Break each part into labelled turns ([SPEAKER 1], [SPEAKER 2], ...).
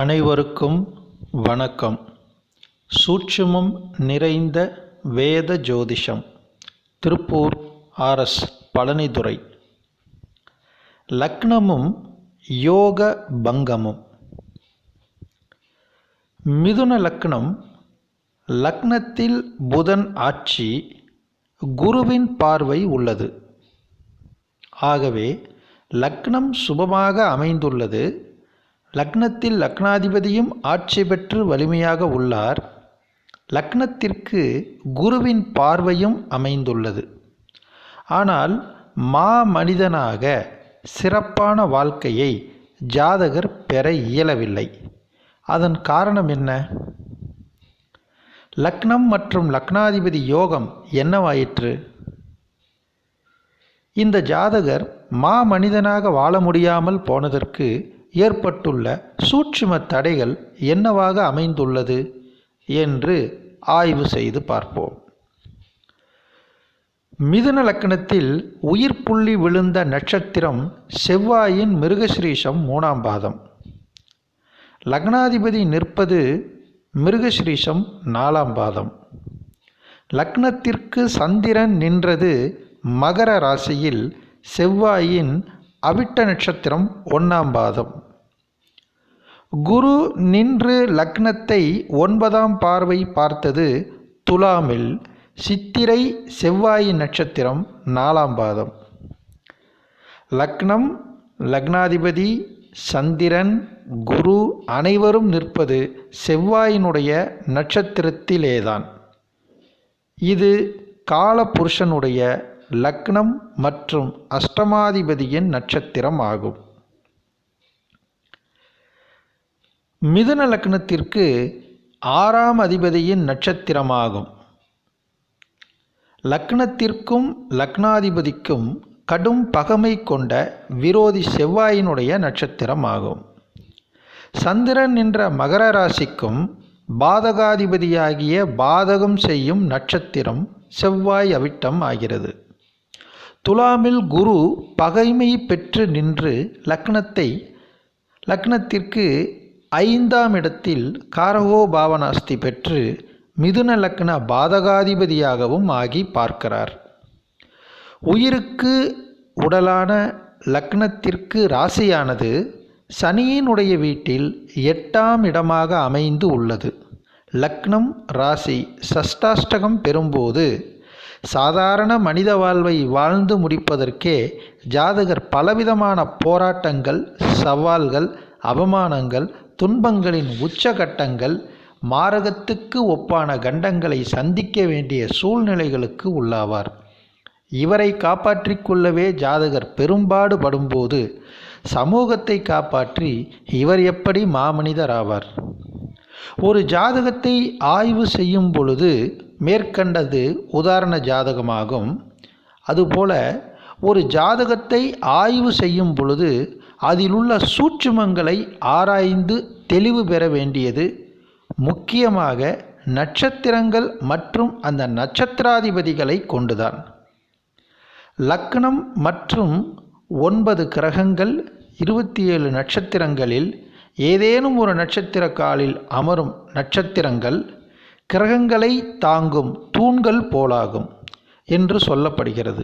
[SPEAKER 1] அனைவருக்கும் வணக்கம். சூட்சுமம் நிறைந்த வேத ஜோதிஷம். திருப்பூர் ஆர்எஸ் பழனிதுரை. லக்னமும் யோக பங்கமும். மிதுன லக்னம். லக்னத்தில் புதன் ஆட்சி, குருவின் பார்வை உள்ளது. ஆகவே லக்னம் சுபமாக அமைந்துள்ளது. லக்னத்தில் லக்னாதிபதியும் ஆட்சி பெற்று வலிமையாக உள்ளார். லக்னத்திற்கு குருவின் பார்வையும் அமைந்துள்ளது. ஆனால் மனிதனாக சிறப்பான வாழ்க்கையை ஜாதகர் பெற இயலவில்லை. அதன் காரணம் என்ன? லக்னம் மற்றும் லக்னாதிபதி யோகம் என்னவாயிற்று? இந்த ஜாதகர் மனிதனாக வாழ முடியாமல் போனதற்கு ஏற்பட்டுள்ள சூட்சும தடைகள் என்னவாக அமைந்துள்ளது என்று ஆய்வு செய்து பார்ப்போம். மிதுன லக்னத்தில் உயிர் புள்ளி விழுந்த நட்சத்திரம் செவ்வாயின் மிருகஸ்ரீஷம் 3ஆம் பாதம். லக்னாதிபதி நிற்பது மிருகஸ்ரீஷம் 4ஆம் பாதம். லக்னத்திற்கு சந்திரன் நின்றது மகர ராசியில் செவ்வாயின் அவிட்ட நட்சத்திரம் 1ஆம் பாதம். குரு நின்று லக்னத்தை 9ஆம் பார்வை பார்த்தது துலாமில் சித்திரை செவ்வாயின் நட்சத்திரம் 4ஆம் பாதம். லக்னம், லக்னாதிபதி, சந்திரன், குரு அனைவரும் நிற்பது செவ்வாயினுடைய நட்சத்திரத்திலேதான். இது காலபுருஷனுடைய லக்னம் மற்றும் அஷ்டமாதிபதியின் நட்சத்திரம் ஆகும். மிதுன லக்னத்திற்கு 6ஆம் அதிபதியின் நட்சத்திரமாகும். லக்னத்திற்கும் லக்னாதிபதிக்கும் கடும் பகைமை கொண்ட விரோதி செவ்வாயினுடைய நட்சத்திரம் ஆகும். சந்திரன் என்ற மகர ராசிக்கும் பாதகாதிபதியாகிய பாதகம் செய்யும் நட்சத்திரம் செவ்வாய் அவிட்டம் ஆகிறது. துலாமில் குரு பகைமை பெற்று நின்று லக்னத்திற்கு 5ஆம் இடத்தில் காரகோ பாவனாஸ்தி பெற்று மிதுன லக்ன பாதகாதிபதியாகவும் ஆகி பார்க்கிறார். உயிருக்கு உடலான லக்னத்திற்கு ராசியானது சனியினுடைய வீட்டில் 8ஆம் இடமாக அமைந்து உள்ளது. லக்னம் ராசி சஷ்டாஷ்டகம் பெறும்போது சாதாரண மனித வாழ்வை வாழ்ந்து முடிப்பதற்கே ஜாதகர் பலவிதமான போராட்டங்கள், சவால்கள், அவமானங்கள், துன்பங்களின் உச்சகட்டங்கள், மாரகத்துக்கு ஒப்பான கண்டங்களை சந்திக்க வேண்டிய சூழ்நிலைகளுக்கு உள்ளாவார். இவரை காப்பாற்றிக் கொள்ளவே ஜாதகர் பெரும்பாடு படும்போது சமூகத்தை காப்பாற்றி இவர் எப்படி மாமனிதர் ஆவார்? ஒரு ஜாதகத்தை ஆய்வு செய்யும் பொழுது மேற்கண்டது உதாரண ஜாதகமாகும். அதுபோல ஒரு ஜாதகத்தை ஆய்வு செய்யும் பொழுது அதிலுள்ள சூட்சுமங்களை ஆராய்ந்து தெளிவு பெற வேண்டியது முக்கியமாக நட்சத்திரங்கள் மற்றும் அந்த நட்சத்திராதிபதிகளை கொண்டுதான். லக்னம் மற்றும் 9 கிரகங்கள் 27 நட்சத்திரங்களில் ஏதேனும் ஒரு நட்சத்திர காலில் அமரும் நட்சத்திரங்கள் கிரகங்களை தாங்கும் தூண்கள் போலாகும் என்று சொல்லப்படுகிறது.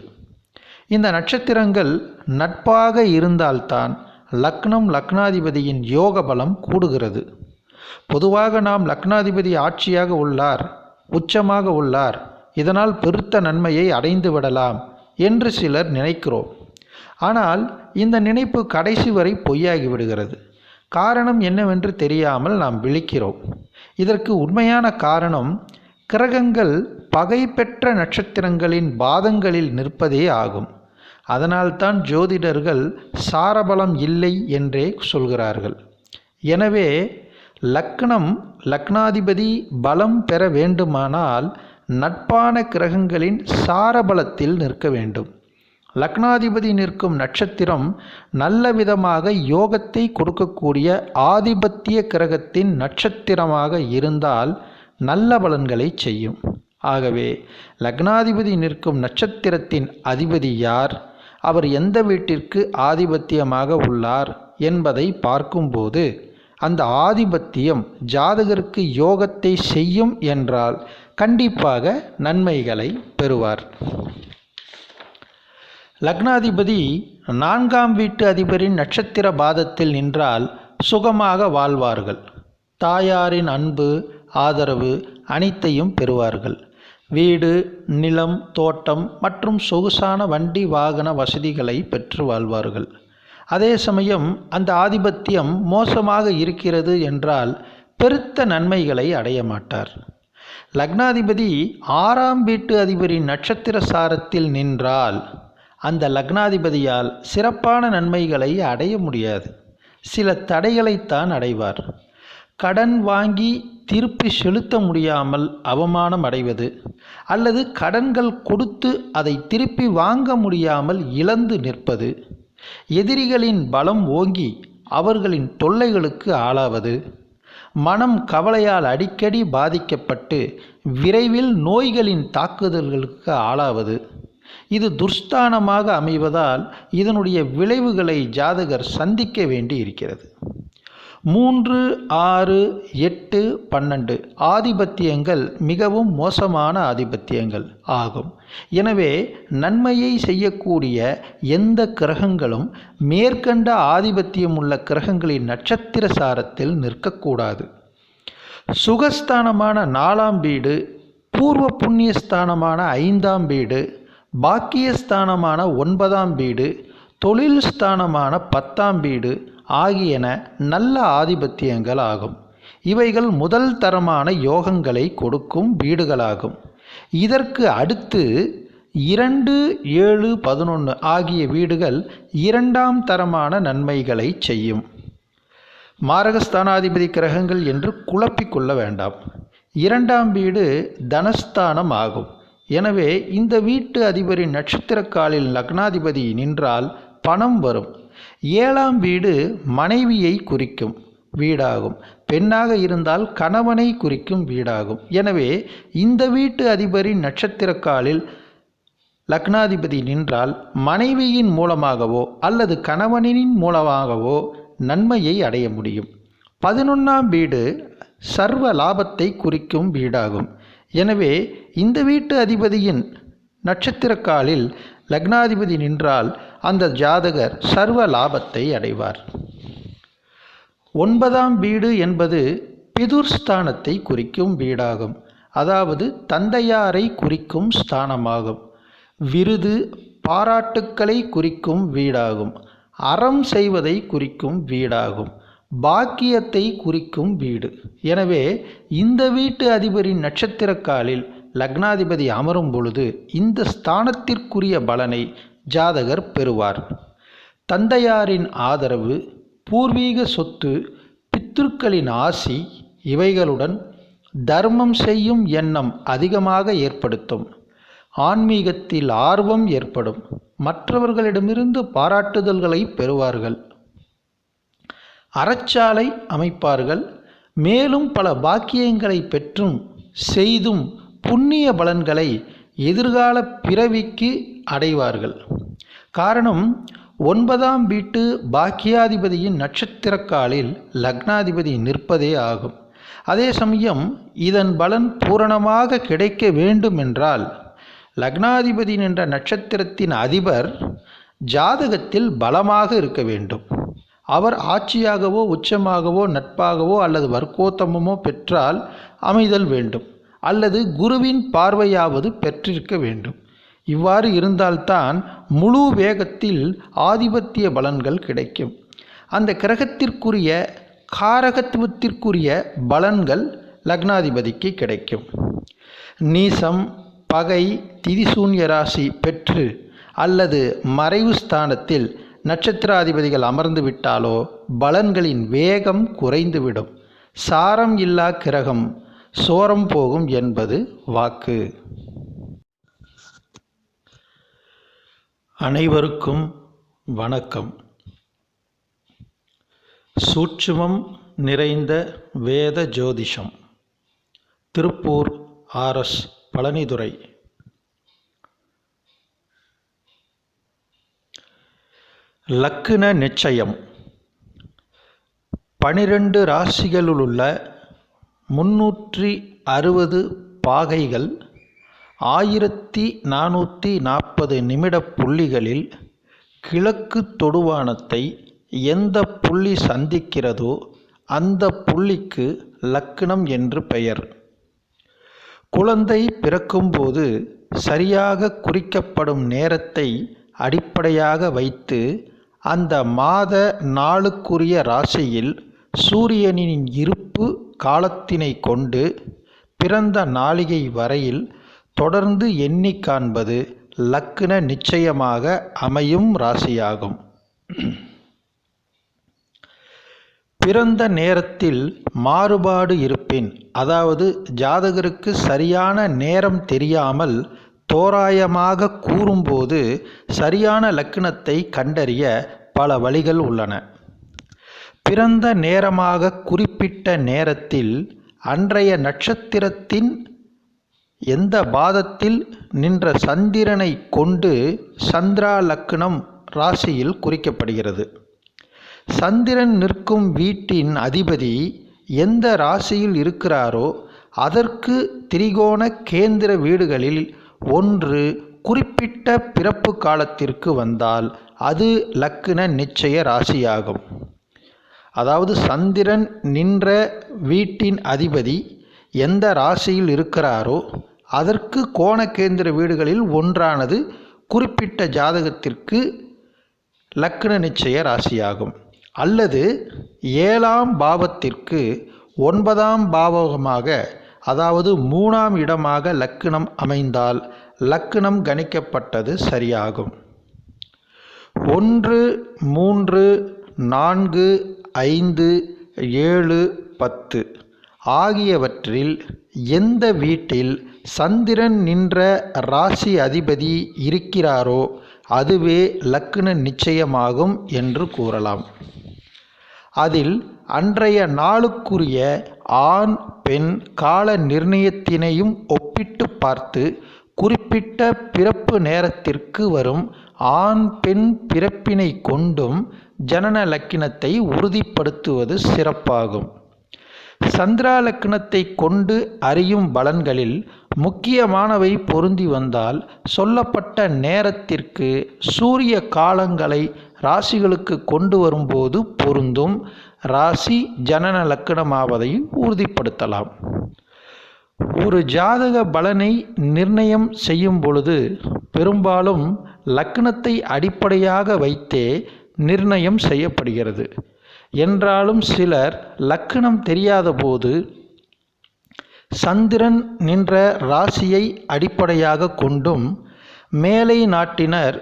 [SPEAKER 1] இந்த நட்சத்திரங்கள் நட்பாக இருந்தால்தான் லக்னம் லக்னாதிபதியின் யோக பலம் கூடுகிறது. பொதுவாக நாம் லக்னாதிபதி ஆட்சியாக உள்ளார், உச்சமாக உள்ளார், இதனால் பெருத்த நன்மையை அடைந்து விடலாம் என்று சிலர் நினைக்கிறோம். ஆனால் இந்த நினைப்பு கடைசி வரை பொய்யாகிவிடுகிறது. காரணம் என்னவென்று தெரியாமல் நாம் விழிக்கிறோம். இதற்கு உண்மையான காரணம் கிரகங்கள் பகை பெற்ற நட்சத்திரங்களின் பாதங்களில் நிற்பதே ஆகும். அதனால்தான் ஜோதிடர்கள் சாரபலம் இல்லை என்றே சொல்கிறார்கள். எனவே லக்னம் லக்னாதிபதி பலம் பெற வேண்டுமானால் நட்பான கிரகங்களின் சாரபலத்தில் நிற்க வேண்டும். லக்னாதிபதி நிற்கும் நட்சத்திரம் நல்ல விதமாக யோகத்தை கொடுக்கக்கூடிய ஆதிபத்திய கிரகத்தின் நட்சத்திரமாக இருந்தால் நல்ல பலன்களை செய்யும். ஆகவே லக்னாதிபதி நிற்கும் நட்சத்திரத்தின் அதிபதி யார், அவர் எந்த வீட்டிற்கு ஆதிபத்தியமாக உள்ளார் என்பதை பார்க்கும்போது அந்த ஆதிபத்தியம் ஜாதகருக்கு யோகத்தை செய்யும் என்றால் கண்டிப்பாக நன்மைகளை பெறுவார். லக்னாதிபதி 4ஆம் வீட்டு அதிபரின் நட்சத்திர பாதத்தில் நின்றால் சுகமாக வாழ்வார்கள். தாயாரின் அன்பு, ஆதரவு அனைத்தையும் பெறுவார்கள். வீடு, நிலம், தோட்டம் மற்றும் சொகுசான வண்டி வாகன வசதிகளை பெற்று வாழ்வார்கள். அதே சமயம் அந்த ஆதிபத்தியம் மோசமாக இருக்கிறது என்றால் பெருத்த நன்மைகளை அடைய மாட்டார். லக்னாதிபதி 6ஆம் வீட்டு அதிபரின் நட்சத்திர சாரத்தில் நின்றால் அந்த லக்னாதிபதியால் சிறப்பான நன்மைகளை அடைய முடியாது. சில தடைகளைத்தான் அடைவார். கடன் வாங்கி திருப்பி செலுத்த முடியாமல் அவமானம் அடைவது, அல்லது கடன்கள் கொடுத்து அதை திருப்பி வாங்க முடியாமல் இழந்து நிற்பது, எதிரிகளின் பலம் ஓங்கி அவர்களின் தொல்லைகளுக்கு ஆளாவது, மனம் கவலையால் அடிக்கடி பாதிக்கப்பட்டு விரைவில் நோய்களின் தாக்குதல்களுக்கு ஆளாவது, இது துர்ஸ்தானமாக அமைவதால் இதனுடைய விளைவுகளை ஜாதகர் சந்திக்க வேண்டி இருக்கிறது. 3, 6, 8, 12 ஆதிபத்தியங்கள் மிகவும் மோசமான ஆதிபத்தியங்கள் ஆகும். எனவே நன்மையை செய்யக்கூடிய எந்த கிரகங்களும் மேற்கண்ட ஆதிபத்தியம் உள்ள கிரகங்களின் நட்சத்திர சாரத்தில் நிற்கக்கூடாது. சுகஸ்தானமான 4ஆம் வீடு, பூர்வ புண்ணியஸ்தானமான 5ஆம் வீடு, பாக்கியஸ்தானமான 9ஆம் வீடு, தொழில் ஸ்தானமான 10ஆம் வீடு ஆகியன நல்ல ஆதிபத்தியங்கள் ஆகும். இவைகள் முதல் தரமான யோகங்களை கொடுக்கும் வீடுகளாகும். இதற்கு அடுத்து 2, 7, 11 ஆகிய வீடுகள் 2ஆம் தரமான நன்மைகளை செய்யும். மாரகஸ்தானாதிபதி கிரகங்கள் என்று குழப்பிக்கொள்ள வேண்டாம். 2ஆம் வீடு தனஸ்தானம் ஆகும். எனவே இந்த வீட்டு அதிபரின் நட்சத்திர காலில் லக்னாதிபதி நின்றால் பணம் வரும். 7ஆம் வீடு மனைவியை குறிக்கும் வீடாகும். பெண்ணாக இருந்தால் கணவனை குறிக்கும் வீடாகும். எனவே இந்த வீட்டு அதிபரின் நட்சத்திர காலில் லக்னாதிபதி நின்றால் மனைவியின் மூலமாகவோ அல்லது கணவனின் மூலமாகவோ நன்மையை அடைய முடியும். 11ஆம் வீடு சர்வ லாபத்தை குறிக்கும் வீடாகும். எனவே இந்த வீட்டு அதிபதியின் நட்சத்திர காலில் லக்னாதிபதி நின்றால் அந்த ஜாதகர் சர்வ லாபத்தை அடைவார். 9ஆம் வீடு என்பது பிதுர்ஸ்தானத்தை குறிக்கும் வீடாகும். அதாவது தந்தையாரை குறிக்கும் ஸ்தானமாகும். விருது, பாராட்டுக்களை குறிக்கும் வீடாகும். அறம் செய்வதை குறிக்கும் வீடாகும். பாக்கியத்தை குறிக்கும் வீடு. எனவே இந்த வீட்டு அதிபரின் நட்சத்திர காலில் லக்னாதிபதி அமரும் பொழுது இந்த ஸ்தானத்திற்குரிய பலனை ஜாதகர் பெறுவார். தந்தையாரின் ஆதரவு, பூர்வீக சொத்து, பித்ருக்களின் ஆசி இவைகளுடன் தர்மம் செய்யும் எண்ணம் அதிகமாக ஏற்படுத்தும். ஆன்மீகத்தில் ஆர்வம் ஏற்படும். மற்றவர்களிடமிருந்து பாராட்டுதல்களை பெறுவார்கள். அறச்சாலை அமைப்பார்கள். மேலும் பல பாக்கியங்களை பெற்றும் செய்தும் புண்ணிய பலன்களை எதிர்கால பிறவிக்கு அடைவார்கள். காரணம் 9ஆம் வீட்டு பாக்கியாதிபதியின் நட்சத்திர காலில் லக்னாதிபதி நிற்பதே ஆகும். அதே சமயம் இதன் பலன் பூரணமாக கிடைக்க வேண்டுமென்றால் லக்னாதிபதி என்ற நட்சத்திரத்தின் அதிபர் ஜாதகத்தில் பலமாக இருக்க வேண்டும். அவர் ஆட்சியாகவோ உச்சமாகவோ நட்பாகவோ அல்லது வர்க்கோத்தமமோ பெற்றால் அமைதல் வேண்டும். அல்லது குருவின் பார்வையாவது பெற்றிருக்க வேண்டும். இவ்வாறு இருந்தால்தான் முழு வேகத்தில் ஆதிபத்திய பலன்கள் கிடைக்கும். அந்த கிரகத்திற்குரிய காரகத்துவத்திற்குரிய பலன்கள் லக்னாதிபதிக்கு கிடைக்கும். நீசம், பகை, திதிசூன்ய ராசி பெற்று அல்லது மறைவு ஸ்தானத்தில் நட்சத்திராதிபதிகள் அமர்ந்து விட்டாலோ பலன்களின் வேகம் குறைந்துவிடும். சாரம் இல்லா கிரகம் சோரம் போகும் என்பது வாக்கு. அனைவருக்கும் வணக்கம். சூட்சுமம் நிறைந்த வேத ஜோதிஷம். திருப்பூர் RS பழனிதுரை. லக்ன நிச்சயம். 12 ராசிகளுள்ள 360 பாகைகள் 1440 நிமிட புள்ளிகளில் கிழக்கு தொடுவானத்தை எந்த புள்ளி சந்திக்கிறதோ அந்த புள்ளிக்கு லக்னம் என்று பெயர். குழந்தை பிறக்கும்போது சரியாக குறிக்கப்படும் நேரத்தை அடிப்படையாக வைத்து அந்த மாத நாளுக்குரிய ராசியில் சூரியனின் இருப்பு காலத்தினை கொண்டு பிறந்த நாளிகை வரையில் தொடர்ந்து எண்ணி காண்பது லக்ன நிச்சயமாக அமையும் ராசியாகும். பிறந்த நேரத்தில் மாறுபாடு இருப்பின், அதாவது ஜாதகருக்கு சரியான நேரம் தெரியாமல் தோராயமாக கூறும்போது சரியான லக்னத்தை கண்டறிய பல வழிகள் உள்ளன. பிறந்த நேரமாக குறிப்பிட்ட நேரத்தில் அன்றைய நட்சத்திரத்தின் எந்த பாதத்தில் நின்ற சந்திரனை கொண்டு சந்திரா லக்னம் ராசியில் குறிக்கப்படுகிறது. சந்திரன் நிற்கும் வீட்டின் அதிபதி எந்த ராசியில் இருக்கிறாரோ அதற்கு திரிகோண கேந்திர வீடுகளில் ஒன்று குறிப்பிட்ட பிறப்பு காலத்திற்கு வந்தால் அது லக்ன நிச்சய ராசியாகும். அதாவது சந்திரன் நின்ற வீட்டின் அதிபதி எந்த ராசியில் இருக்கிறாரோ அதற்கு கோணகேந்திர வீடுகளில் ஒன்றானது குறிப்பிட்ட ஜாதகத்திற்கு லக்ன நிச்சய ராசியாகும். அல்லது 7ஆம் பாவத்திற்கு 9ஆம் பாவகமாக, அதாவது 3ஆம் இடமாக லக்னம் அமைந்தால் லக்னம் கணிக்கப்பட்டது சரியாகும். 1, 3, 4, 5, 7, 10 ஆகியவற்றில் எந்த வீட்டில் சந்திரன் நின்ற ராசி அதிபதி இருக்கிறாரோ அதுவே லக்ன நிச்சயமாகும் என்று கூறலாம். அதில் அன்றைய நாளுக்குரிய ஆண் பெண் கால நிர்ணயத்தினையும் ஒப்பிட்டு பார்த்து குறிப்பிட்ட பிறப்பு நேரத்திற்கு வரும் ஆண் பெண் பிறப்பினை கொண்டும் ஜனன லக்கினத்தை உறுதிப்படுத்துவது சிறப்பாகும். சந்திரா லக்னத்தை கொண்டு அறியும் பலன்களில் முக்கியமானவை பொருந்தி வந்தால் சொல்லப்பட்ட நேரத்திற்கு சூரிய காலங்களை ராசிகளுக்கு கொண்டு வரும்போது பொருந்தும் ராசி ஜனன லக்னமாவதை உறுதிப்படுத்தலாம். ஒரு ஜாதக பலனை நிர்ணயம் செய்யும் பொழுது பெரும்பாலும் லக்னத்தை அடிப்படையாக வைத்தே நிர்ணயம் செய்யப்படுகிறது. என்றாலும் சிலர் லக்னம் தெரியாத போது சந்திரன் நின்ற ராசியை அடிப்படையாக கொண்டும், மேலை நாட்டினர்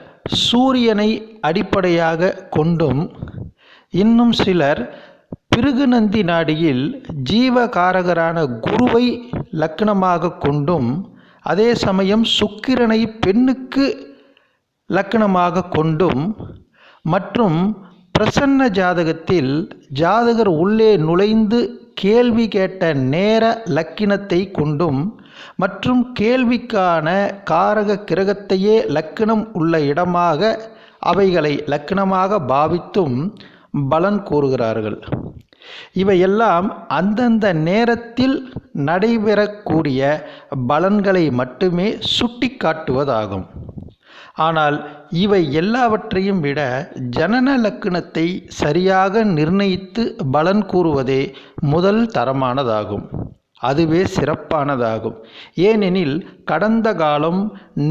[SPEAKER 1] சூரியனை அடிப்படையாக கொண்டும், இன்னும் சிலர் பிருகுநந்தி நாடியில் ஜீவகாரகரான குருவை லக்னமாக கொண்டும், அதே சமயம் சுக்கிரனை பெண்ணுக்கு லக்னமாக கொண்டும், மற்றும் பிரசன்ன ஜாதகத்தில் ஜாதகர் உள்ளே நுழைந்து கேள்வி கேட்ட நேர லக்கினத்தை கொண்டும், மற்றும் கேள்விக்கான காரக கிரகத்தையே லக்கினம் உள்ள இடமாக அவைகளை லக்கினமாக பாவித்தும் பலன் கூறுகிறார்கள். இவையெல்லாம் அந்தந்த நேரத்தில் நடைபெறக்கூடிய பலன்களை மட்டுமே சுட்டி காட்டுவதாகும். ஆனால் இவை எல்லாவற்றையும் விட ஜனன லக்னத்தை சரியாக நிர்ணயித்து பலன் கூறுவதே முதல் தரமானதாகும். அதுவே சிறப்பானதாகும். ஏனெனில் கடந்த காலம்,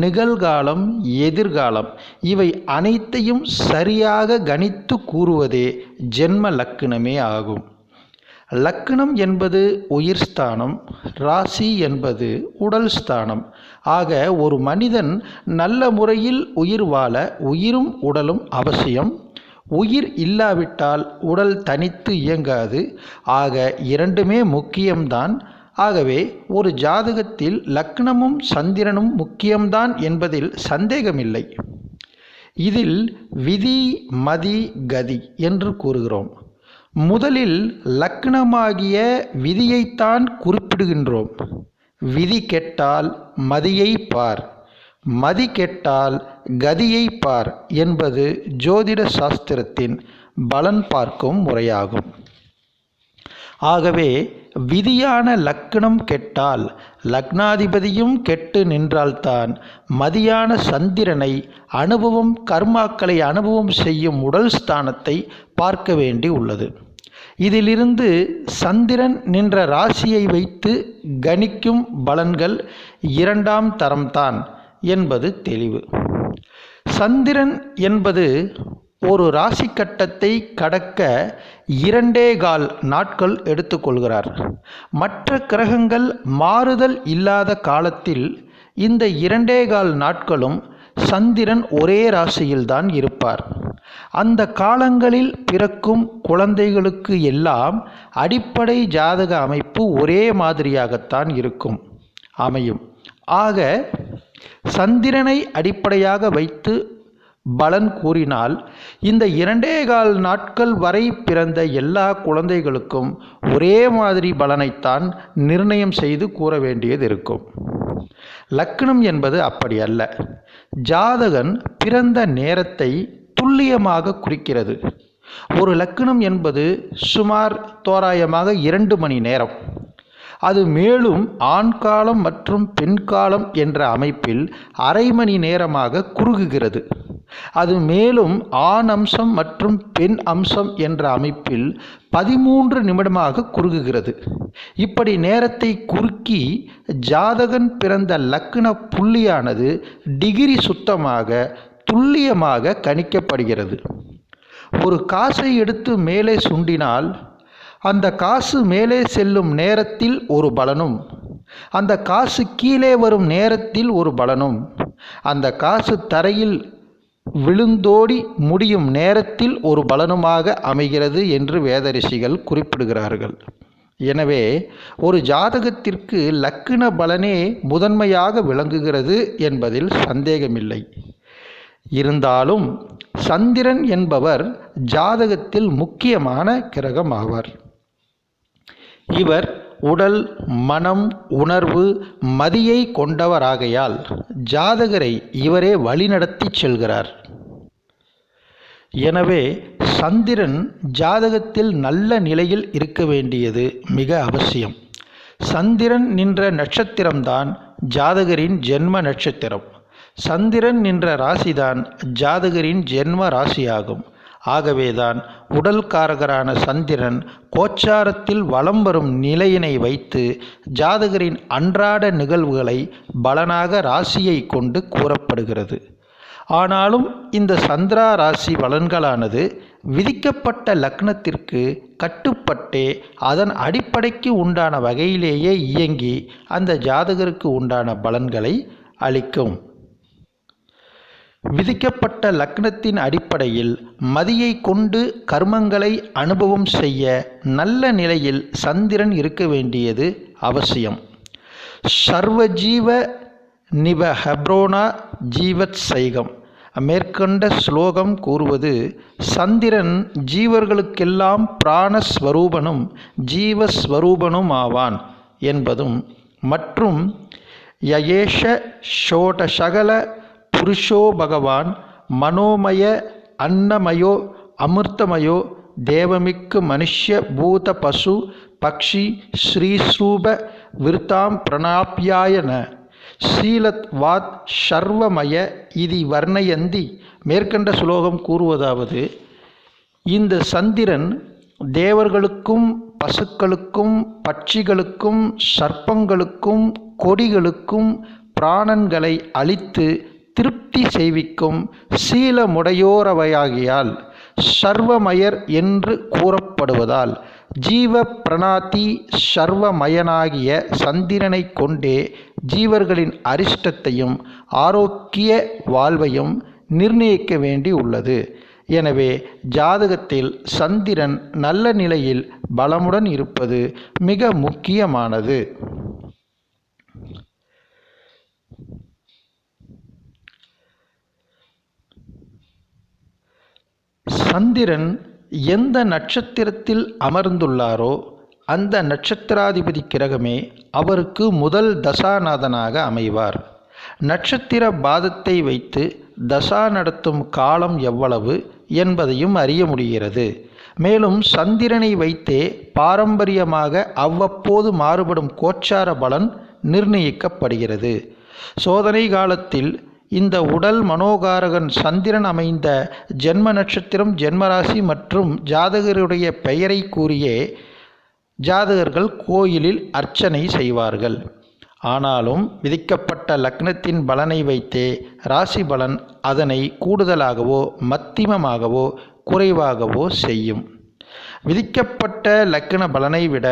[SPEAKER 1] நிகழ்காலம், எதிர்காலம் இவை அனைத்தையும் சரியாக கணித்து கூறுவதே ஜென்ம லக்னமே ஆகும். லக்னம் என்பது உயிர் ஸ்தானம், ராசி என்பது உடல் ஸ்தானம். ஆக ஒரு மனிதன் நல்ல முறையில் உயிர் வாழ உயிரும் உடலும் அவசியம். உயிர் இல்லாவிட்டால் உடல் தனித்து இயங்காது. ஆக இரண்டுமே முக்கியம்தான். ஆகவே ஒரு ஜாதகத்தில் லக்னமும் சந்திரனும் முக்கியம்தான் என்பதில் சந்தேகமில்லை. இதில் விதி, மதி, கதி என்று கூறுகிறோம். முதலில் லக்னமாகிய விதியைத்தான் குறிப்பிடுகின்றோம். விதி கெட்டால் மதியை பார், மதி கெட்டால் கதியை பார் என்பது ஜோதிட சாஸ்திரத்தின் பலன் பார்க்கும் முறையாகும். ஆகவே விதியான லக்னம் கெட்டால் லக்னாதிபதியும் கெட்டு நின்றால்தான் மதியான சந்திரனை அனுபவம் கர்மாக்களை அனுபவம் செய்யும் உடல் ஸ்தானத்தை பார்க்க வேண்டி உள்ளது. இதிலிருந்து சந்திரன் நின்ற ராசியை வைத்து கணிக்கும் பலன்கள் இரண்டாம் தரம்தான் என்பது தெளிவு. சந்திரன் என்பது ஒரு ராசி கட்டத்தை கடக்க 2.25 நாட்கள் எடுத்துக்கொள்கிறார். மற்ற கிரகங்கள் மாறுதல் இல்லாத காலத்தில் இந்த 2.25 நாட்களும் சந்திரன் ஒரே ராசியில்தான் இருப்பார். அந்த காலங்களில் பிறக்கும் குழந்தைகளுக்கு எல்லாம் அடிப்படை ஜாதக அமைப்பு ஒரே மாதிரியாகத்தான் அமையும். ஆக சந்திரனை அடிப்படையாக வைத்து பலன் கூறினால் இந்த 2.25 நாட்கள் வரை பிறந்த எல்லா குழந்தைகளுக்கும் ஒரே மாதிரி பலனைத்தான் நிர்ணயம் செய்து கூற வேண்டியது இருக்கும். லக்னம் என்பது அப்படி அல்ல. ஜாதகன் பிறந்த நேரத்தை துல்லியமாக குறிக்கிறது. ஒரு லக்னம் என்பது சுமார் தோராயமாக 2 மணி நேரம். அது மேலும் ஆண் காலம் மற்றும் பெண் காலம் என்ற அமைப்பில் அரை மணி நேரமாக குறுகுகிறது. அது மேலும் ஆண் அம்சம் மற்றும் பெண் அம்சம் என்ற அமைப்பில் 13 நிமிடமாக குறுகுகிறது. இப்படி நேரத்தை குறுக்கி ஜாதகன் பிறந்த லக்ன புள்ளியானது டிகிரி சுத்தமாக துல்லியமாக கணிக்கப்படுகிறது. ஒரு காசை எடுத்து மேலே சுண்டினால் அந்த காசு மேலே செல்லும் நேரத்தில் ஒரு பலனும், அந்த காசு கீழே வரும் நேரத்தில் ஒரு பலனும், அந்த காசு தரையில் விழுந்தோடி முடியும் நேரத்தில் ஒரு பலனுமாக அமைகிறது என்று வேதரிஷிகள் குறிப்பிடுகிறார்கள். எனவே ஒரு ஜாதகத்திற்கு லக்ன பலனே முதன்மையாக விளங்குகிறது என்பதில் சந்தேகமில்லை. இருந்தாலும் சந்திரன் என்பவர் ஜாதகத்தில் முக்கியமான கிரகம் ஆவார். இவர் உடல், மனம், உணர்வு, மதியை கொண்டவராகையால் ஜாதகரை இவரே வழிநடத்தி செல்கிறார். எனவே சந்திரன் ஜாதகத்தில் நல்ல நிலையில் இருக்க வேண்டியது மிக அவசியம். சந்திரன் நின்ற நட்சத்திரம்தான் ஜாதகரின் ஜென்ம நட்சத்திரம். சந்திரன் நின்ற ராசிதான் ஜாதகரின் ஜென்ம ராசியாகும். ஆகவேதான் உடல் காரகரான சந்திரன் கோச்சாரத்தில் வலம் வரும் நிலையினை வைத்து ஜாதகரின் அன்றாட நிகழ்வுகளை பலனாக ராசியை கொண்டு கூறப்படுகிறது. ஆனாலும் இந்த சந்திரா ராசி பலன்களானது விதிக்கப்பட்ட லக்னத்திற்கு கட்டுப்பட்டே அதன் அடிப்படைக்கு உண்டான வகையிலேயே இயங்கி அந்த ஜாதகருக்கு உண்டான பலன்களை அளிக்கும். விதிக்கப்பட்ட லக்னத்தின் அடிப்படையில் மதியை கொண்டு கர்மங்களை அனுபவம் செய்ய நல்ல நிலையில் சந்திரன் இருக்க வேண்டியது அவசியம். சர்வஜீவ நிப ஹப்ரோனா ஜீவத் சைகம். மேற்கண்ட ஸ்லோகம் கூறுவது சந்திரன் ஜீவர்களுக்கெல்லாம் பிராணஸ்வரூபனும் ஜீவஸ்வரூபனும் ஆவான் என்பதும் மற்றும் யயேஷ ஷோடசகல புருஷோ பகவான் மனோமய அன்னமயோ அமிர்தமயோ தேவமிக்கு மனுஷ்ய பூத பசு பக்ஷி ஸ்ரீஸ்ரூப விருத்தாம் பிரணாப்யாயன சீலத் வாத் சர்வமய இதி வர்ணயந்தி. மேற்கண்ட ஸ்லோகம் கூறுவதாவது, இந்த சந்திரன் தேவர்களுக்கும் பசுக்களுக்கும் பட்சிகளுக்கும் சர்ப்பங்களுக்கும் கொடிகளுக்கும் பிராணன்களை அளித்து திருப்தி செய்விக்கும் சீலமுடையோரவையாகியால் சர்வமயர் என்று கூறப்படுவதால் ஜீவ பிரணாதி சர்வமயனாகிய சந்திரனை கொண்டே ஜீவர்களின் அரிஷ்டத்தையும் ஆரோக்கிய வாழ்வையும் நிர்ணயிக்க வேண்டி உள்ளது. எனவே ஜாதகத்தில் சந்திரன் நல்ல நிலையில் பலமுடன் இருப்பது மிக முக்கியமானது. சந்திரன் எந்த நட்சத்திரத்தில் அமர்ந்துள்ளாரோ அந்த நட்சத்திராதிபதி கிரகமே அவருக்கு முதல் தசாநாதனாக அமைவார். நட்சத்திர பாதத்தை வைத்து தசா நடத்தும் காலம் எவ்வளவு என்பதையும் அறிய முடிகிறது. மேலும் சந்திரனை வைத்தே பாரம்பரியமாக அவ்வப்போது மாறுபடும் கோச்சார பலன் நிர்ணயிக்கப்படுகிறது. சோதனை காலத்தில் இந்த உடல் மனோகாரகன் சந்திரன் அமைந்த ஜென்ம நட்சத்திரம், ஜென்மராசி மற்றும் ஜாதகருடைய பெயரை கூறியே ஜாதகர்கள் கோயிலில் அர்ச்சனை செய்வார்கள். ஆனாலும் விதிக்கப்பட்ட லக்னத்தின் பலனை வைத்தே ராசி பலன் அதனை கூடுதலாகவோ மத்தியமமாகவோ குறைவாகவோ செய்யும். விதிக்கப்பட்ட லக்ன பலனை விட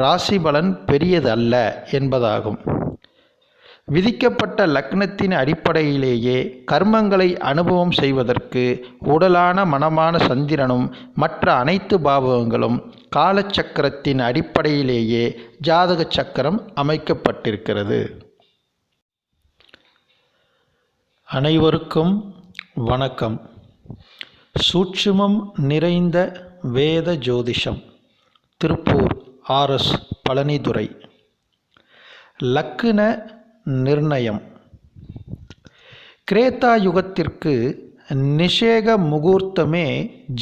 [SPEAKER 1] ராசி பலன் பெரியதல்ல என்பதாகும். விதிக்கப்பட்ட லக்னத்தின் அடிப்படையிலேயே கர்மங்களை அனுபவம் செய்வதற்கு உடலான மனமான சந்திரனும் மற்ற அனைத்து பாவகங்களும் காலச்சக்கரத்தின் அடிப்படையிலேயே ஜாதக சக்கரம் அமைக்கப்பட்டிருக்கிறது. அனைவருக்கும் வணக்கம். சூட்சுமம் நிறைந்த வேத ஜோதிஷம், திருப்பூர் RS பழனிதுரை. லக்ன நிர்ணயம். கிரேத்தா யுகத்திற்கு நிஷேக முகூர்த்தமே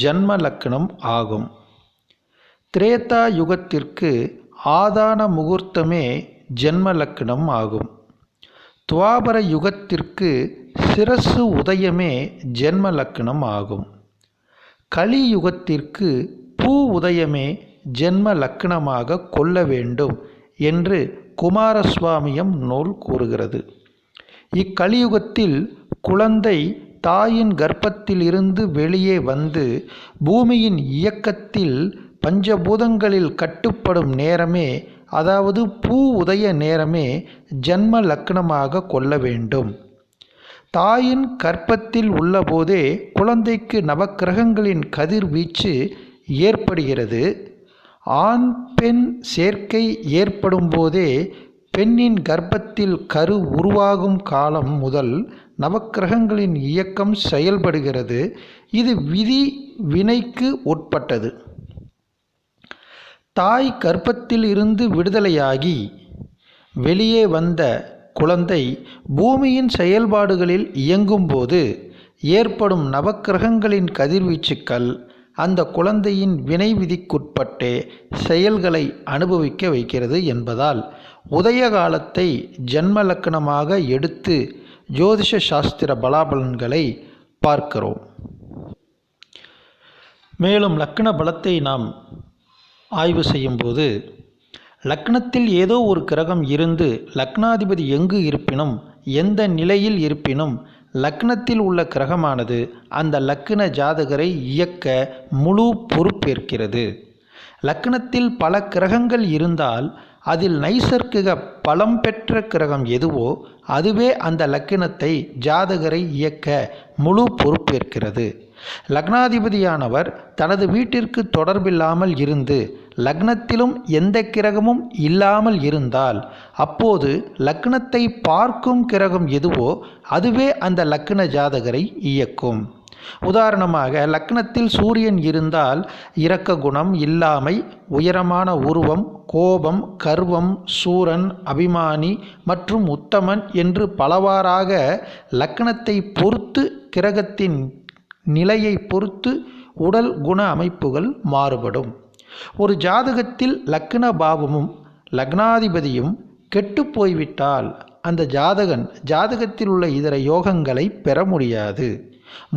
[SPEAKER 1] ஜன்ம லக்னம் ஆகும். திரேதா யுகத்திற்கு ஆதான முகூர்த்தமே ஜென்ம லக்னம் ஆகும். துவாபர யுகத்திற்கு சிரசு உதயமே ஜென்ம லக்னம் ஆகும். கலியுகத்திற்கு பூ உதயமே ஜென்ம லக்னமாக கொள்ள வேண்டும் என்று குமாரசுவாமியம் நூல் கூறுகிறது. இக்கலியுகத்தில் குழந்தை தாயின் கர்ப்பத்தில் இருந்து வெளியே வந்து பூமியின் இயக்கத்தில் பஞ்சபூதங்களில் கட்டுப்படும் நேரமே, அதாவது பூ உதய நேரமே ஜன்ம லக்னமாக கொள்ள வேண்டும். தாயின் கர்ப்பத்தில் உள்ளபோதே குழந்தைக்கு நவக்கிரகங்களின் கதிர்வீச்சு ஏற்படுகிறது. ஆண் பெண் சேர்க்கை ஏற்படும் போதே பெண்ணின் கர்ப்பத்தில் கரு உருவாகும் காலம் முதல் நவக்கிரகங்களின் இயக்கம் செயல்படுகிறது. இது விதி வினைக்கு உட்பட்டது. தாய் கர்ப்பத்தில் இருந்து விடுதலையாகி வெளியே வந்த குழந்தை பூமியின் செயல்பாடுகளில் இயங்கும்போது ஏற்படும் நவக்கிரகங்களின் கதிர்வீச்சுக்கள் அந்த குழந்தையின் வினை விதிக்குட்பட்டே செயல்களை அனுபவிக்க வைக்கிறது என்பதால் உதய காலத்தை ஜன்ம லக்னமாக எடுத்து ஜோதிஷ சாஸ்திர பலாபலன்களை பார்க்கிறோம். மேலும் லக்ன பலத்தை நாம் ஆய்வு செய்யும்போது, லக்னத்தில் ஏதோ ஒரு கிரகம் இருந்து லக்னாதிபதி எங்கு இருப்பினும் எந்த நிலையில் இருப்பினும் லக்னத்தில் உள்ள கிரகமானது அந்த லக்ன ஜாதகரை இயக்க முழு பொறுப்பேற்கிறது. லக்னத்தில் பல கிரகங்கள் இருந்தால் அதில் நைசர்கிக பலம் பெற்ற கிரகம் எதுவோ அதுவே அந்த லக்னத்தை ஜாதகரை இயக்க முழு பொறுப்பேற்கிறது. லக்னாதிபதியானவர் தனது வீட்டிற்கு தொடர்பில்லாமல் இருந்து லக்னத்திலும் எந்த கிரகமும் இல்லாமல் இருந்தால் அப்போது லக்னத்தை பார்க்கும் கிரகம் எதுவோ அதுவே அந்த லக்ன ஜாதகரை இயக்கும். உதாரணமாக, லக்னத்தில் சூரியன் இருந்தால் இரக்க குணம், இல்லாமை, உயரமான உருவம், கோபம், கர்வம், சூரன், அபிமானி மற்றும் உத்தமன் என்று பலவாறாக லக்னத்தை பொறுத்து கிரகத்தின் நிலையை பொறுத்து உடல் குண அமைப்புகள் மாறுபடும். ஒரு ஜாதகத்தில் லக்ன பாவமும் லக்னாதிபதியும் கெட்டு போய்விட்டால் அந்த ஜாதகத்தில் உள்ள இதர யோகங்களை பெற முடியாது.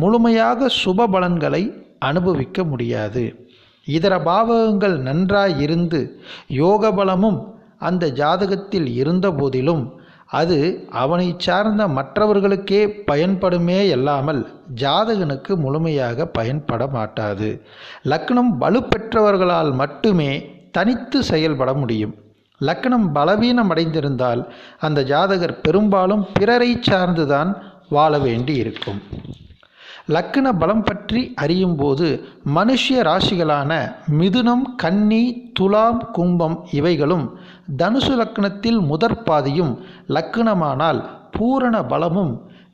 [SPEAKER 1] முழுமையாக சுப பலன்களை அனுபவிக்க முடியாது. இதர பாவகங்கள் நன்றாயிருந்து யோக பலமும் அந்த ஜாதகத்தில் இருந்த போதிலும் அது அவனை சார்ந்த மற்றவர்களுக்கே பயன்படுமே அல்லாமல் ஜாதகனுக்கு முழுமையாக பயன்பட மாட்டாது. லக்னம் வலுப்பெற்றவர்களால் மட்டுமே தனித்து செயல்பட முடியும். லக்னம் பலவீனமடைந்திருந்தால் அந்த ஜாதகர் பெரும்பாலும் பிறரை சார்ந்துதான் வாழ வேண்டி இருக்கும். லக்ன பலம் பற்றி அறியும்போது மனுஷ்ய ராசிகளான மிதுனம், கன்னி, துலாம், கும்பம் இவைகளும் தனுசு லக்னத்தில் முதற்பாதியும் லக்னமானால் பூரண பலமும்,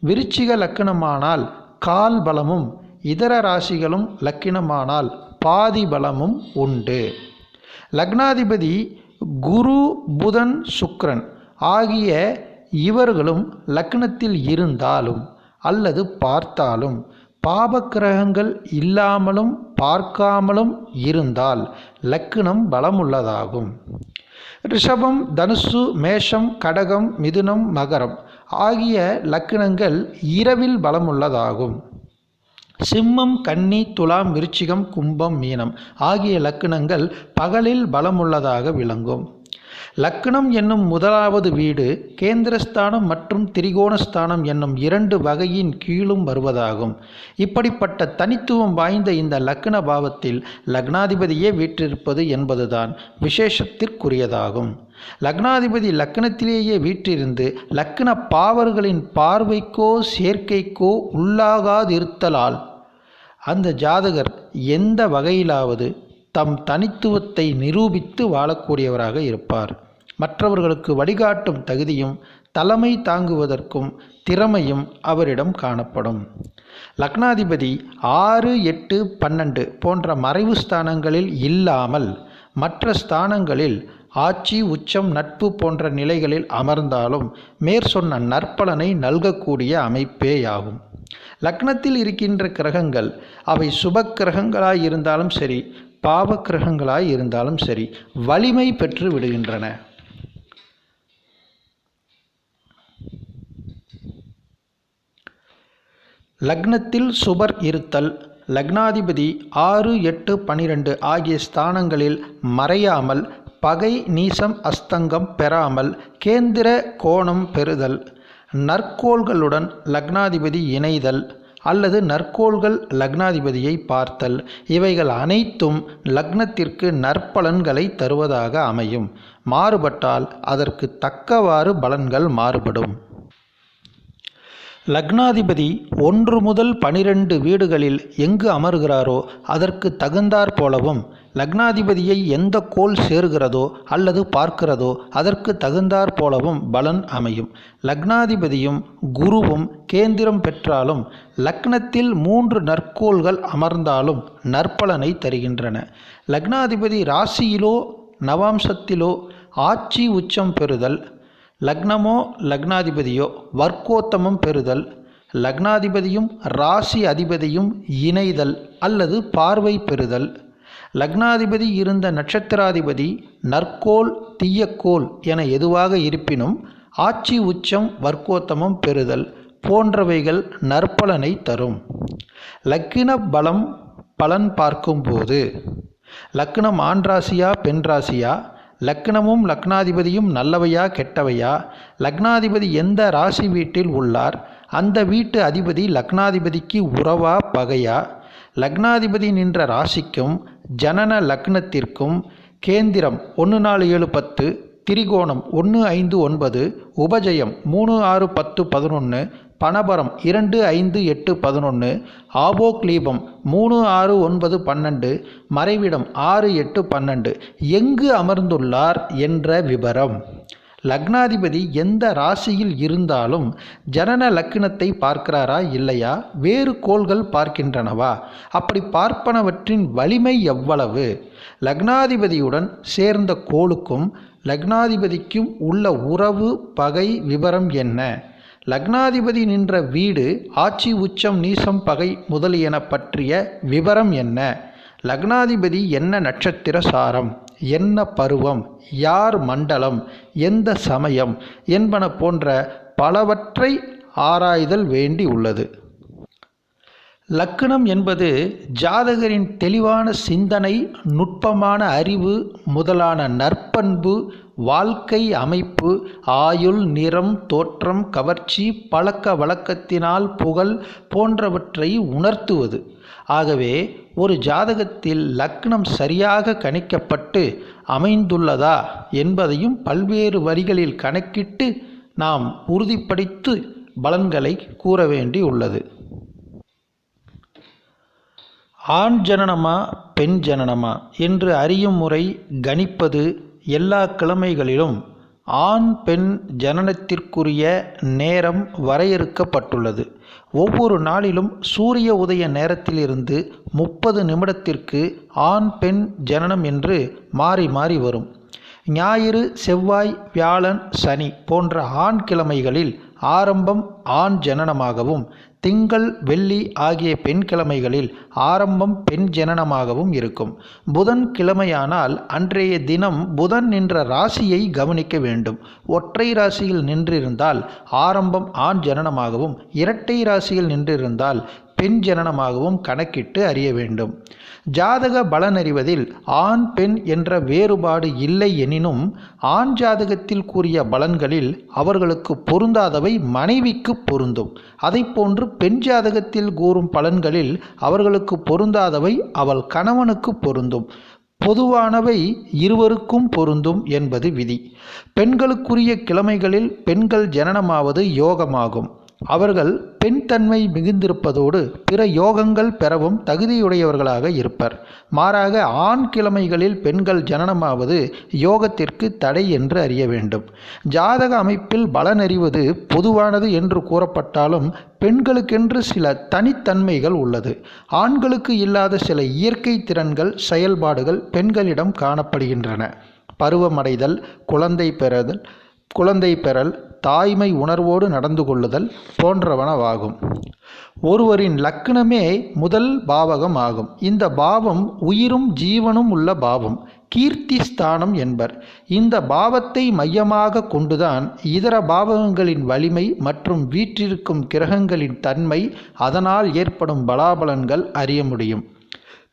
[SPEAKER 1] விருச்சிக லக்னமானால் கால் பலமும், இதர ராசிகளும் லக்னமானால் பாதி பலமும் உண்டு. லக்னாதிபதி குரு, புதன், சுக்கிரன் ஆகிய இவர்களும் லக்னத்தில் இருந்தாலும் அல்லது பார்த்தாலும் பாபக்கிரகங்கள் இல்லாமலும் பார்க்காமலும் இருந்தால் லக்னம் பலமுள்ளதாகும். ரிஷபம், தனுசு, மேஷம், கடகம், மிதுனம், மகரம் ஆகிய லக்னங்கள் இரவில் பலமுள்ளதாகும். சிம்மம், கன்னி, துலாம், விருச்சிகம், கும்பம், மீனம் ஆகிய லக்னங்கள் பகலில் பலமுள்ளதாக விளங்கும். லக்னம் என்னும் முதலாவது வீடு கேந்திரஸ்தானம் மற்றும் திரிகோணஸ்தானம் என்னும் 2 வகையின் கீழும் வருவதாகும். இப்படிப்பட்ட தனித்துவம் வாய்ந்த இந்த லக்ன பாவத்தில் லக்னாதிபதியே வீற்றிருப்பது என்பதுதான் விசேஷத்திற்குரியதாகும். லக்னாதிபதி லக்னத்திலேயே வீற்றிருந்து லக்ன பாவர்களின் பார்வைக்கோ சேர்க்கைக்கோ உள்ளாகாதிருத்தலால் அந்த ஜாதகர் எந்த வகையிலாவது தம் தனித்துவத்தை நிரூபித்து வாழக்கூடியவராக இருப்பார். மற்றவர்களுக்கு வழிகாட்டும் தகுதியும் தலைமை தாங்குவதற்கும் திறமையும் அவரிடம் காணப்படும். லக்னாதிபதி 6, 8, 12 போன்ற மறைவு ஸ்தானங்களில் இல்லாமல் மற்ற ஸ்தானங்களில் ஆட்சி, உச்சம், நட்பு போன்ற நிலைகளில் அமர்ந்தாலும் மேற்சொன்ன நற்பலனை நல்கக்கூடிய அமைப்பேயாகும். லக்னத்தில் இருக்கின்ற கிரகங்கள் அவை சுப கிரகங்களாய் இருந்தாலும் சரி, பாவ கிரகங்களாய் இருந்தாலும் சரி வலிமை பெற்று விடுகின்றன. லக்னத்தில் சுபர் இருத்தல், லக்னாதிபதி 6, 8, 12 ஆகிய ஸ்தானங்களில் மறையாமல் பகை, நீசம், அஸ்தங்கம் பெறாமல் கேந்திர கோணம் பெறுதல், நற்கோள்களுடன் லக்னாதிபதி இணைதல் அல்லது நற்கோள்கள் லக்னாதிபதியை பார்த்தல் இவைகள் அனைத்தும் லக்னத்திற்கு நற்பலன்களை தருவதாக அமையும். மாறுபட்டால் அதற்கு தக்கவாறு பலன்கள் மாறுபடும். லக்னாதிபதி 1 முதல் 12 வீடுகளில் எங்கு அமர்கிறாரோ அதற்கு தகுந்தாற் போலவும், லக்னாதிபதியை எந்த கோள் சேர்கிறதோ அல்லது பார்க்கிறதோ அதற்கு தகுந்தாற் போலவும் பலன் அமையும். லக்னாதிபதியும் குருவும் கேந்திரம் பெற்றாலும் லக்னத்தில் 3 நற்கோள்கள் அமர்ந்தாலும் நற்பலனை தருகின்றன. லக்னாதிபதி ராசியிலோ நவாம்சத்திலோ ஆட்சி, உச்சம் பெறுதல், லக்னமோ லக்னாதிபதியோ வர்க்கோத்தமம் பெறுதல், லக்னாதிபதியும் ராசி அதிபதியும் இணைதல் அல்லது பார்வை பெறுதல், லக்னாதிபதி இருந்த நட்சத்திராதிபதி நற்கோள், தீயக்கோள் என எதுவாக இருப்பினும் ஆட்சி, உச்சம், வர்க்கோத்தமம் பெறுதல் போன்றவைகள் நற்பலனை தரும். லக்ன பலன் பார்க்கும்போது லக்னம் ஆண் ராசியா பெண் ராசியா, லக்னமும் லக்னாதிபதியும் நல்லவையா கெட்டவையா, லக்னாதிபதி எந்த ராசி வீட்டில் உள்ளார், அந்த வீட்டு அதிபதி லக்னாதிபதிக்கு உறவா பகையா, லக்னாதிபதி நின்ற ராசிக்கும் ஜனன லக்னத்திற்கும் கேந்திரம் 1, 4, 7, 10, திரிகோணம் 1, 5, 9, உபஜயம் 3, 6, 10, 11, பணபரம் 2, 5, 8, 11, ஆபோக்லீபம் 3, 6, 9, 12, மறைவிடம் 6, 8, 12 எங்கு அமர்ந்துள்ளார் என்ற விபரம். லக்னாதிபதி எந்த ராசியில் இருந்தாலும் ஜனன லக்னத்தை பார்க்கிறாரா இல்லையா, வேறு கோள்கள் பார்க்கின்றனவா, அப்படி பார்ப்பனவற்றின் வலிமை எவ்வளவு, லக்னாதிபதியுடன் சேர்ந்த கோளுக்கும் லக்னாதிபதிக்கும் உள்ள உறவு பகை விவரம் என்ன, லக்னாதிபதி நின்ற வீடு ஆட்சி, உச்சம், நீசம், பகை முதலியன பற்றிய விவரம் என்ன, லக்னாதிபதி என்ன நட்சத்திர சாரம், என்ன பருவம், யார் மண்டலம், எந்த சமயம் என்பன போன்ற பலவற்றை ஆராய்தல் வேண்டி உள்ளது. லக்னம் என்பது ஜாதகரின் தெளிவான சிந்தனை, நுட்பமான அறிவு முதலான நற்பண்பு, வாழ்க்கை அமைப்பு, ஆயுள், நிறம், தோற்றம், கவர்ச்சி, பழக்க வழக்கத்தினால் புகழ் போன்றவற்றை உணர்த்துவது. ஆகவே ஒரு ஜாதகத்தில் லக்னம் சரியாக கணிக்கப்பட்டு அமைந்துள்ளதா என்பதையும் பல்வேறு வரிகளில் கணக்கிட்டு நாம் உறுதிப்படுத்தி பலன்களை கூற வேண்டி உள்ளது. ஆண் ஜனனமா பெண் ஜனனமா என்று அறியும் முறை கணிப்பது எல்லா கிழமைகளிலும் ஆண் பெண் ஜனனத்திற்குரிய நேரம் வரையறுக்கப்பட்டுள்ளது. ஒவ்வொரு நாளிலும் சூரிய உதய நேரத்திலிருந்து 30 நிமிடத்திற்கு ஆண் பெண் ஜனனம் என்று மாறி மாறி வரும். ஞாயிறு, செவ்வாய், வியாழன், சனி போன்ற ஆண் கிழமைகளில் ஆரம்பம் ஆண் ஜனனமாகவும் திங்கள் வெள்ளி ஆகிய பெண் கிழமைகளில் ஆரம்பம் பெண் ஜனனமாகவும் இருக்கும். புதன் கிழமையானால் அன்றைய தினம் புதன் நின்ற ராசியை கவனிக்க வேண்டும். ஒற்றை ராசியில் நின்றிருந்தால் ஆரம்பம் ஆண் ஜனனமாகவும், இரட்டை ராசியில் நின்றிருந்தால் பெண் ஜனனமாகவும் கணக்கிட்டு அறிய வேண்டும். ஜாதக பலனறிவதில் ஆண் பெண் என்ற வேறுபாடு இல்லை எனினும் ஆண் ஜாதகத்தில் கூறிய பலன்களில் அவர்களுக்கு பொருந்தாதவை மனைவிக்கு பொருந்தும். அதைப்போன்று பெண் ஜாதகத்தில் கூறும் பலன்களில் அவர்களுக்கு பொருந்தாதவை அவள் கணவனுக்கு பொருந்தும். பொதுவானவை இருவருக்கும் பொருந்தும் என்பது விதி. பெண்களுக்குரிய கிழமைகளில் பெண்கள் ஜனனமாவது யோகமாகும். அவர்கள் பெண் தன்மை மிகுந்திருப்பதோடு பிற யோகங்கள் பெறவும் தகுதியுடையவர்களாக இருப்பர். மாறாக ஆண் கிழமைகளில் பெண்கள் ஜனனமாவது யோகத்திற்கு தடை என்று அறிய வேண்டும். ஜாதக அமைப்பில் பலனறிவது பொதுவானது என்று கூறப்பட்டாலும் பெண்களுக்கென்று சில தனித்தன்மைகள் உள்ளது. ஆண்களுக்கு இல்லாத சில இயற்கை திறன்கள், செயல்பாடுகள் பெண்களிடம் காணப்படுகின்றன. பருவமடைதல், குழந்தை பெறல், தாய்மை உணர்வோடு நடந்து கொள்ளுதல் போன்றவனவாகும். ஒருவரின் லக்னமே முதல் பாவகம் ஆகும். இந்த பாவம் உயிரும் ஜீவனும் உள்ள பாவம், கீர்த்தி ஸ்தானம் என்பர். இந்த பாவத்தை மையமாக கொண்டுதான் இதர பாவகங்களின் வலிமை மற்றும் வீற்றிருக்கும் கிரகங்களின் தன்மை, அதனால் ஏற்படும் பலாபலன்கள் அறிய முடியும்.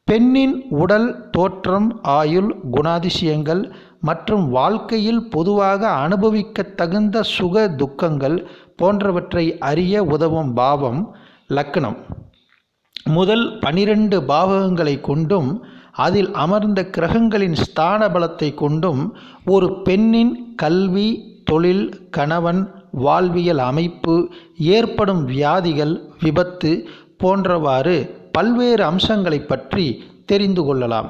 [SPEAKER 1] பெண்ணின் உடல் தோற்றம், ஆயுள், குணாதிசயங்கள் மற்றும் வாழ்க்கையில் பொதுவாக அனுபவிக்க தகுந்த சுக துக்கங்கள் போன்றவற்றை அறிய உதவும் பாவம் லக்னம். முதல் 12 பாவகங்களை கொண்டும் அதில் அமர்ந்த கிரகங்களின் ஸ்தான பலத்தை கொண்டும் ஒரு பெண்ணின் கல்வி, தொழில், கணவன், வாழ்வியல் அமைப்பு, ஏற்படும் வியாதிகள், விபத்து போன்றவாறு பல்வேறு அம்சங்களை பற்றி தெரிந்து கொள்ளலாம்.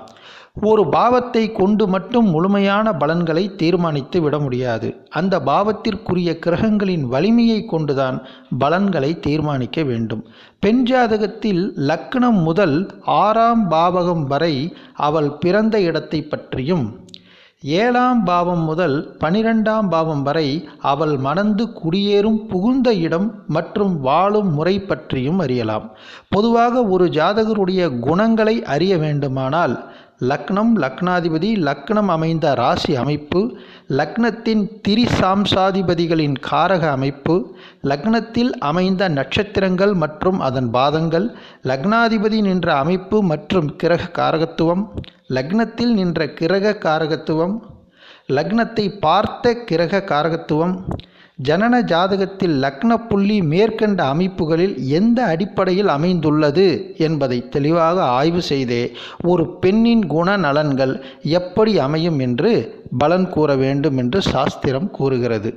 [SPEAKER 1] ஒரு பாவத்தை கொண்டு மட்டும் முழுமையான பலன்களை தீர்மானித்து விட முடியாது. அந்த பாவத்திற்குரிய கிரகங்களின் வலிமையை கொண்டுதான் பலன்களை தீர்மானிக்க வேண்டும். பெண் ஜாதகத்தில் லக்னம் முதல் 6ஆம் பாவகம் வரை அவள் பிறந்த இடத்தை பற்றியும், 7ஆம் பாவம் முதல் 12ஆம் பாவம் வரை அவள் மணந்து குடியேறும் புகுந்த இடம் மற்றும் வாழும் முறை பற்றியும் அறியலாம். பொதுவாக ஒரு ஜாதகருடைய குணங்களை அறிய வேண்டுமானால் லக்னம், லக்னாதிபதி, லக்னம் அமைந்த ராசி அமைப்பு, லக்னத்தின் திரிசாம்சாதிபதிகளின் காரக அமைப்பு, லக்னத்தில் அமைந்த நட்சத்திரங்கள் மற்றும் அதன் பாதங்கள், லக்னாதிபதி நின்ற அமைப்பு மற்றும் கிரக காரகத்துவம், லக்னத்தில் நின்ற கிரக காரகத்துவம், லக்னத்தை பார்த்த கிரக காரகத்துவம், ஜனன ஜாதகத்தில் லக்ன புள்ளி மேற்கண்ட அமைப்புகளில் எந்த அடிப்படையில் அமைந்துள்ளது என்பதை தெளிவாக ஆய்வு செய்தே ஒரு பெண்ணின் குணநலன்கள் எப்படி அமையும் என்று பலன் கூற வேண்டும் என்று சாஸ்திரம் கூறுகிறது.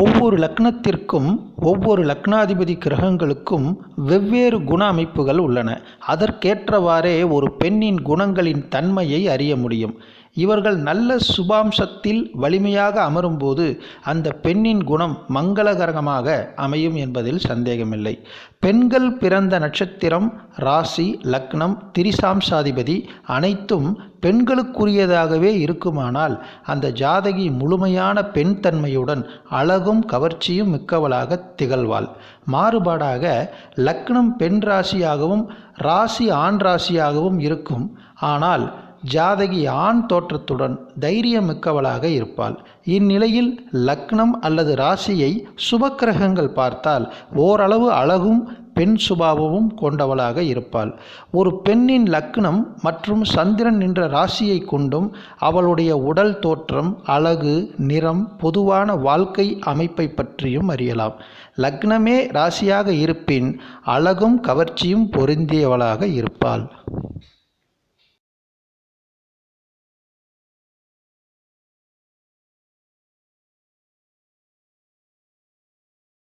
[SPEAKER 1] ஒவ்வொரு லக்னத்திற்கும் ஒவ்வொரு லக்னாதிபதி கிரகங்களுக்கும் வெவ்வேறு குண அமைப்புகள் உள்ளன. அதற்கேற்றவாறே ஒரு பெண்ணின் குணங்களின் தன்மையை அறிய முடியும். இவர்கள் நல்ல சுபாம்சத்தில் வலிமையாக அமரும்போது அந்த பெண்ணின் குணம் மங்களகரமாக அமையும் என்பதில் சந்தேகமில்லை. பெண்கள் பிறந்த நட்சத்திரம், ராசி, லக்னம், திரிசாம்சாதிபதி அனைத்தும் பெண்களுக்குரியதாகவே இருக்குமானால் அந்த ஜாதகி முழுமையான பெண் தன்மையுடன் அழகும் கவர்ச்சியும் மிக்கவளாக திகழ்வாள். மாறுபாடாக லக்னம் பெண் ராசியாகவும் ராசி ஆண் ராசியாகவும் இருக்கும். ஆனால் ஜாதகி ஆண் தோற்றத்துடன் தைரியமிக்கவளாக இருப்பாள். இந்நிலையில் லக்னம் அல்லது ராசியை சுபக்கிரகங்கள் பார்த்தால் ஓரளவு அழகும் பெண் சுபாவமும் கொண்டவளாக இருப்பாள். ஒரு பெண்ணின் லக்னம் மற்றும் சந்திரன் என்ற ராசியை கொண்டும் அவளுடைய உடல் தோற்றம், அழகு, நிறம், பொதுவான வாழ்க்கை அமைப்பை பற்றியும் அறியலாம். லக்னமே ராசியாக இருப்பின் அழகும் கவர்ச்சியும் பொருந்தியவளாக இருப்பாள்.